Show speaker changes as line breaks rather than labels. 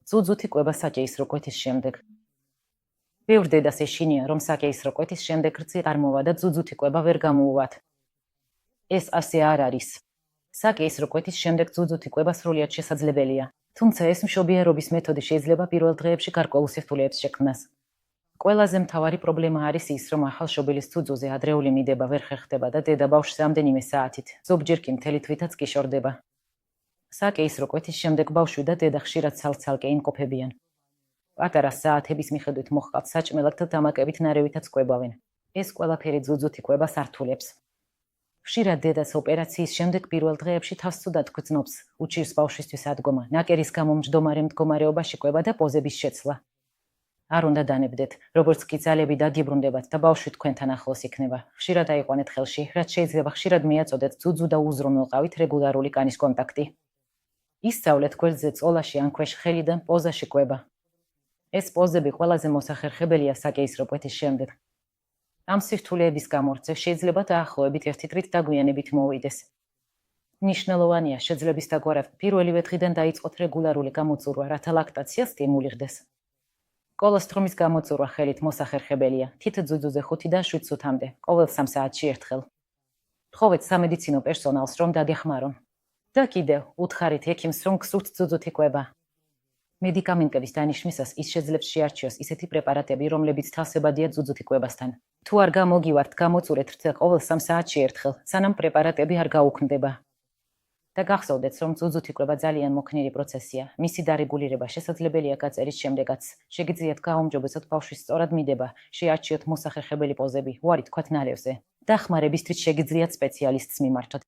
Ძუძუთი კვება საკეისრო კვეთის შემდეგ. ბევრ დედას ეშინია, რომ საკეისრო კვეთის შემდეგ რძი არ მოვა და ძუძუთი კვება ვერ გამოუვათ. ეს ასე არ არის. საკეისრო კვეთის შემდეგ ძუძუთი კვება სრულიად შესაძლებელია, თუმცა ეს მშობიარობის მეთოდი შეიძლება პირველ დღეებში გარკვეულ სირთულეებს შექმნას. ყველაზე მთავარი პრობლემა არის ის, რომ ახალშობილის ძუძუზე ადრეული მიდება ვერ ხერხდება და დედა ბავშვს რამდენიმე საათით, ზოგჯერ კი მთელი თვითაც კი შორდება. საკეისრო კვეთის შემდეგ ბავშვი და დედა ხშირად ცალ-ცალკე იმყოფებიან. პატარა საათების მიხედვით მოჰყავთ საჭმელად და დამაკებით ნარევითაც კვებავენ. ეს ყველაფერი ძუძუთი კვებას ართულებს. ხშირად დედას ოპერაციის შემდეგ პირველ დღეებში თავს ცუდად გრძნობს, უჭირს ბავშვისთვის ადგომა, ნაკერის გამო მჯდომარე მდგომარეობაში კვება და პოზების შეცვლა. არ უნდა დანებდეთ, როგორც კი ძალები დაგიბრუნდებათ და ბავშვი თქვენთან ახლოს იქნება. ხშირად აიყვანეთ ხელში, რაც შეიძლება ხშირად მიაწოდეთ ძუძუ და უზრუნველყავით რეგულარული კანის კონტაქტი. ისწავლეთ გვერდზე წოლაში ან ქვეშ ხელიდან პოზაში კვება. ეს პოზები ყველაზე მოსახერხებელია საკეისრო კვეთის შემდეგ. ამ სირთულეების გამორჩევ შეიძლება დაახლოებით 1 წრით დაგვიანებით მოვიდეს. მნიშვნელოვანია შეძლების დაგვარად პირველივე დღიდან დაიწყოთ რეგულარული გამოწურვა, რათა ლაქტაცია სტიმულირდეს. კოლოსტრუმის გამოწურვა ხელით მოსახერხებელია, თით ძუძუზე 5-დან 7 წუთამდე, ყოველ 3 საათში ერთხელ. თხოვეთ სამედიცინო პერსონალს, რომ დაგეხმარონ. და კიდევ, უთხარით ექიმს, რომ გსურთ ძუძუთი კვება. მედიკამენტების დანიშვნისას ის შეძლებს შეარჩიოს ისეთი პრეპარატები, რომლებიც თავსებადია ძუძუთი კვებასთან. თუ არ გამოგივართ, გამოწურეთ რძე ყოველ 3 საათში ერთხელ, სანამ პრეპარატები არ გაუქმდება. და გახსოვდეთ, რომ ძუძუთი კვება ძალიან მოქნილი პროცესია. მისი დარეგულირება შესაძლებელია გაწერის შემდეგაც. შეგიძლიათ გააუმჯობესოთ ბავშვის სწორად მიდება, შეარჩიოთ მოსახერხებელი პოზები, უარი თქვათ ნალევზე. დახმარებისთვის შეგიძლიათ სპეციალისტს მიმართოთ.